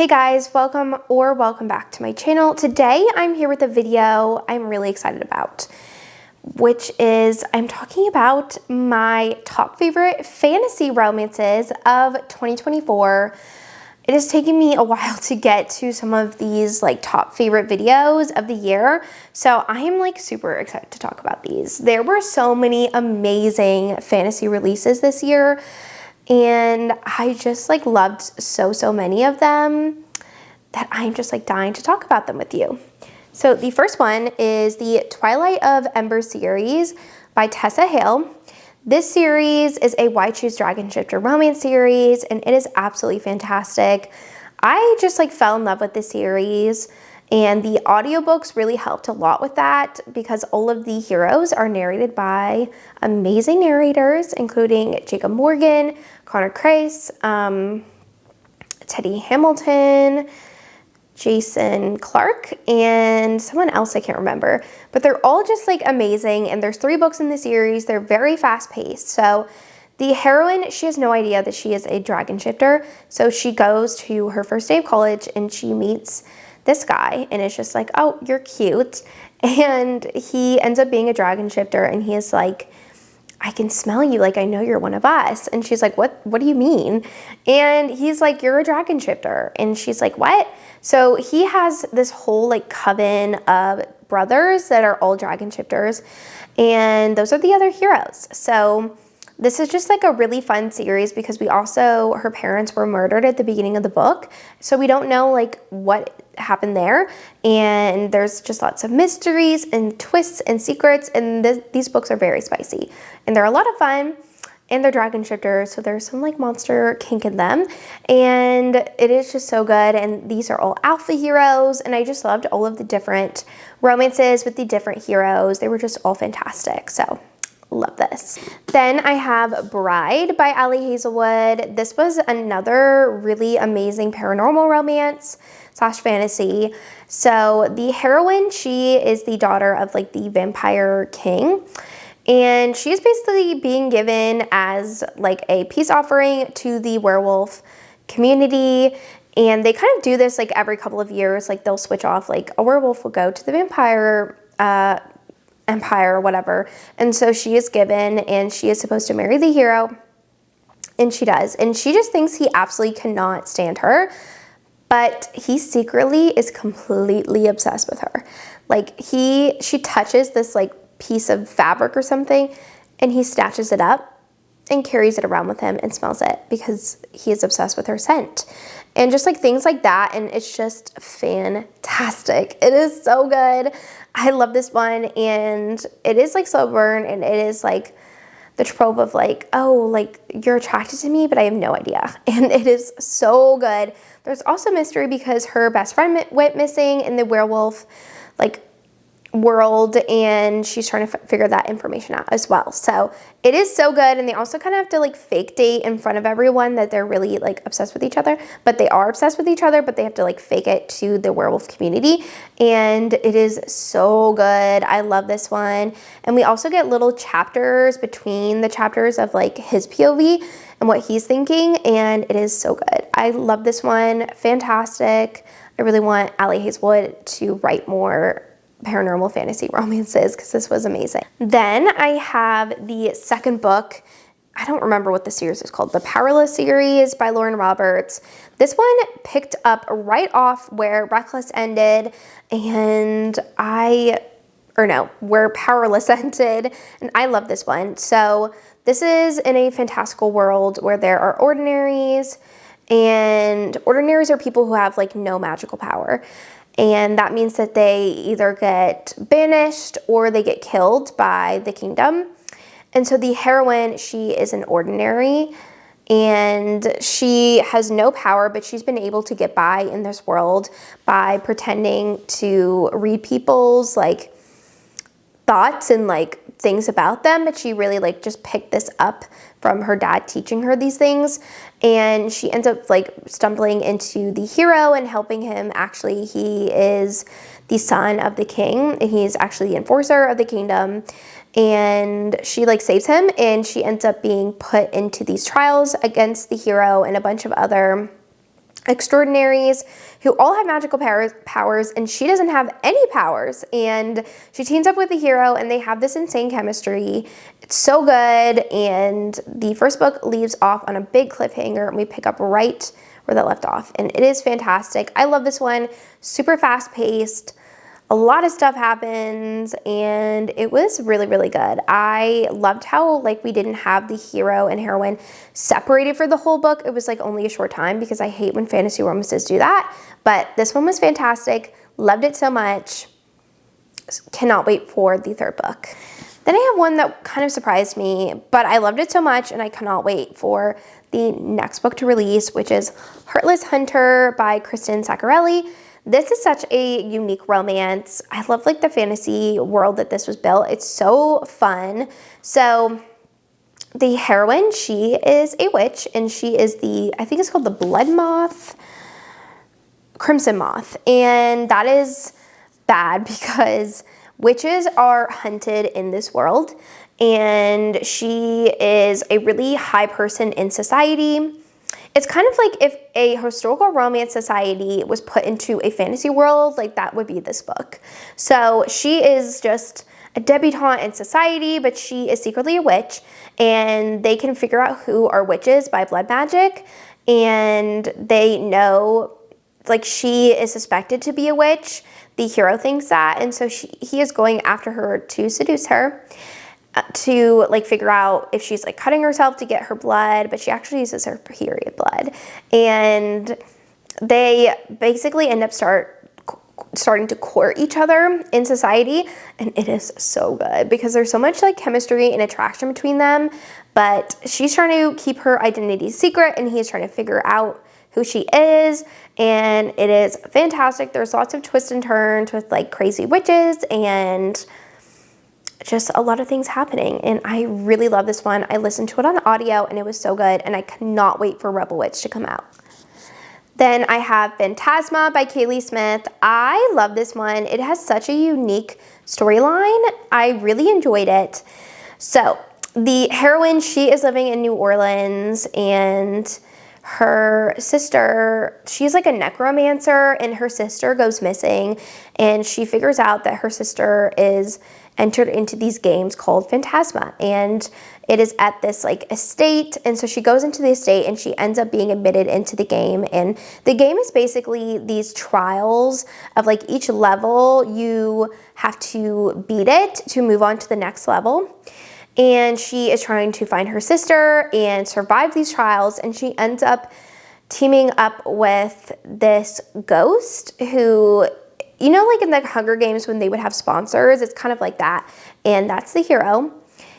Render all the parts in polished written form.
Hey guys, welcome back to my channel. Today I'm here with a video I'm really excited about, which is I'm talking about my top favorite fantasy romances of 2024. It has taken me a while to get to some of these top favorite videos of the year, so I am super excited to talk about these. There were so many amazing fantasy releases this year, and I just loved so many of them that I'm just dying to talk about them with you. So the first one is the Twilight of Ember series by Tessa Hale. This series is a Why Choose Dragon Shifter romance series, and it is absolutely fantastic. I just fell in love with this series, and the audiobooks really helped a lot with that because all of the heroes are narrated by amazing narrators, including Jacob Morgan, Connor Crace, Teddy Hamilton, Jason Clark, and someone else I can't remember. But they're all just amazing, and there's 3 books in the series. They're very fast-paced. So the heroine, she has no idea that she is a dragon shifter. So she goes to her first day of college, and she meets this guy, and it's just oh, you're cute. And he ends up being a dragon shifter, and he is I can smell you, I know you're one of us. And she's like, what do you mean? And he's like, you're a dragon shifter. And she's like, what? So he has this whole coven of brothers that are all dragon shifters, and those are the other heroes. So this is just a really fun series because her parents were murdered at the beginning of the book, so we don't know what happened there, and there's just lots of mysteries and twists and secrets, and these books are very spicy, and they're a lot of fun, and they're dragon shifters, so there's some monster kink in them, and it is just so good. And these are all alpha heroes, and I just loved all of the different romances with the different heroes. They were just all fantastic, so love this. Then I have Bride by Ali Hazelwood. This was another really amazing paranormal romance / fantasy. So the heroine, she is the daughter of the vampire king, and she's basically being given as a peace offering to the werewolf community. And they kind of do this every couple of years. They'll switch off, a werewolf will go to the vampire empire or whatever, and so she is given, and she is supposed to marry the hero, and she does, and she just thinks he absolutely cannot stand her, but he secretly is completely obsessed with her. She touches this piece of fabric or something, and he snatches it up and carries it around with him and smells it because he is obsessed with her scent. And just things like that, and it's just fantastic. It is so good. I love this one, and it is slow burn, and it is the trope of oh, you're attracted to me, but I have no idea. And it is so good. There's also mystery because her best friend went missing in the werewolf world, and she's trying to figure that information out as well. So it is so good, and they also kind of have to fake date in front of everyone that they're really obsessed with each other, but they are obsessed with each other, but they have to fake it to the werewolf community, and it is so good. I love this one. And we also get little chapters between the chapters of his POV and what he's thinking, and it is so good. I love this one. Fantastic. I really want Ali Hazelwood to write more paranormal fantasy romances because this was amazing. Then I have the second book. I don't remember what the series is called. The Powerless series by Lauren Roberts. This one picked up right off where Reckless ended, and where Powerless ended, and I love this one. So this is in a fantastical world where there are ordinaries, and ordinaries are people who have no magical power. And that means that they either get banished or they get killed by the kingdom. And so the heroine, she is an ordinary, and she has no power, but she's been able to get by in this world by pretending to read people's thoughts and things about them. But she really just picked this up from her dad teaching her these things, and she ends up stumbling into the hero and helping him. Actually, he is the son of the king, and he's actually the enforcer of the kingdom, and she saves him, and she ends up being put into these trials against the hero and a bunch of other extraordinaries who all have magical powers, and she doesn't have any powers, and she teams up with the hero and they have this insane chemistry. It's so good, and the first book leaves off on a big cliffhanger and we pick up right where that left off, and it is fantastic. I love this one. Super fast paced, a lot of stuff happens, and it was really, really good. I loved how like we didn't have the hero and heroine separated for the whole book. It was like only a short time, because I hate when fantasy romances do that. But this one was fantastic. Loved it so much. Cannot wait for the third book. Then I have one that kind of surprised me, but I loved it so much and I cannot wait for the next book to release, which is Heartless Hunter by Kristen Saccarelli. This is such a unique romance. I love like the fantasy world that this was built. It's so fun. So the heroine, she is a witch, and she is I think it's called the Blood Moth, Crimson Moth. And that is bad because witches are hunted in this world, and she is a really high person in society. It's kind of like if a historical romance society was put into a fantasy world, like that would be this book. So she is just a debutante in society, but she is secretly a witch, and they can figure out who are witches by blood magic, and they know, like, she is suspected to be a witch. The hero thinks that, and so he is going after her to seduce her, to like figure out if she's like cutting herself to get her blood, but she actually uses her period blood. And they basically end up starting to court each other in society, and it is so good because there's so much like chemistry and attraction between them. But she's trying to keep her identity secret, and he's trying to figure out who she is, and it is fantastic. There's lots of twists and turns with like crazy witches and just a lot of things happening, and I really love this one. I listened to it on audio and it was so good, and I cannot wait for Rebel Witch to come out. Then I have Fantasma by Kaylee Smith. I love this one. It has such a unique storyline. I really enjoyed it. So the heroine, she is living in New Orleans, and her sister, she's like a necromancer, and her sister goes missing, and she figures out that her sister is entered into these games called Fantasma, and it is at this like estate. And so she goes into the estate and she ends up being admitted into the game, and the game is basically these trials of like each level you have to beat it to move on to the next level. And she is trying to find her sister and survive these trials, and she ends up teaming up with this ghost who, you know, like in the Hunger Games when they would have sponsors, it's kind of like that. And that's the hero.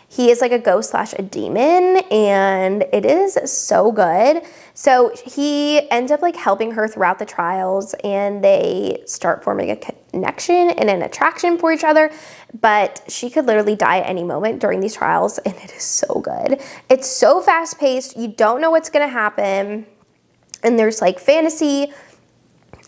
He is like a ghost slash a demon, and it is so good. So he ends up like helping her throughout the trials, and they start forming a connection and an attraction for each other. But she could literally die at any moment during these trials, and it is so good. It's so fast paced. You don't know what's gonna happen. And there's like fantasy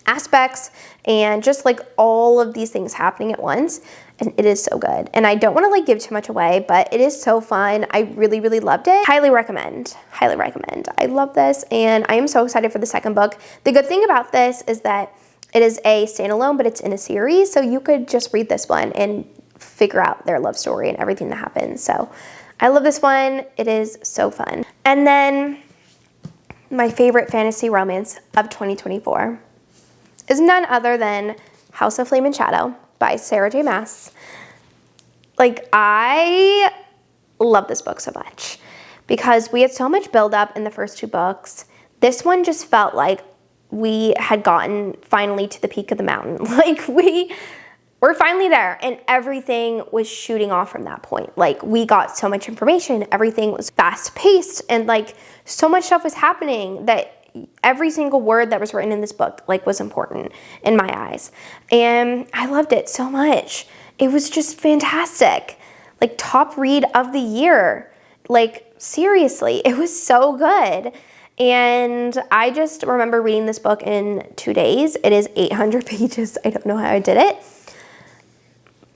aspects and just like all of these things happening at once, and it is so good. And I don't want to like give too much away, but it is so fun. I really, really loved it. Highly recommend. Highly recommend. I love this, and I am so excited for the second book. The good thing about this is that it is a standalone, but it's in a series, so you could just read this one and figure out their love story and everything that happens. So I love this one. It is so fun. And then my favorite fantasy romance of 2024 is none other than House of Flame and Shadow by Sarah J. Maas. Like, I love this book so much because we had so much buildup in the first two books. This one just felt like we had gotten finally to the peak of the mountain. Like, we're finally there, and everything was shooting off from that point. Like, we got so much information, everything was fast paced, and like so much stuff was happening that every single word that was written in this book like was important in my eyes. And I loved it so much. It was just fantastic. Like, top read of the year. Like, seriously, it was so good. And I just remember reading this book in 2 days. It is 800 pages. I don't know how I did it.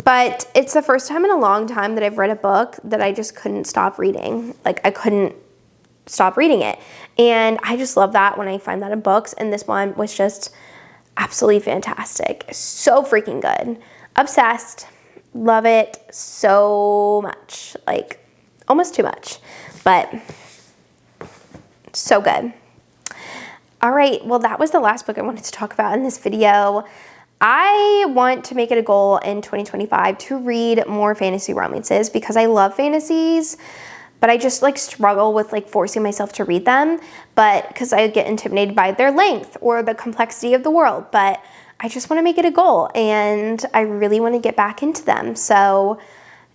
But it's the first time in a long time that I've read a book that I just couldn't stop reading. Like, I couldn't stop reading it. And I just love that when I find that in books, and this one was just absolutely fantastic. So freaking good. Obsessed. Love it so much. Like, almost too much, but so good. All right, well, that was the last book I wanted to talk about in this video. I want to make it a goal in 2025 to read more fantasy romances because I love fantasies, but I just like struggle with like forcing myself to read them, but because I get intimidated by their length or the complexity of the world, but I just want to make it a goal and I really want to get back into them. So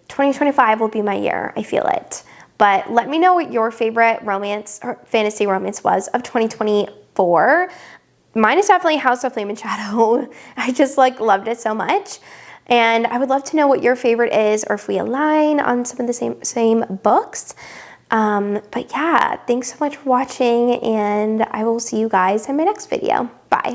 2025 will be my year, I feel it. But let me know what your favorite romance or fantasy romance was of 2024. Mine is definitely House of Flame and Shadow. I just like loved it so much. And I would love to know what your favorite is or if we align on some of the same books. But yeah, thanks so much for watching and I will see you guys in my next video. Bye.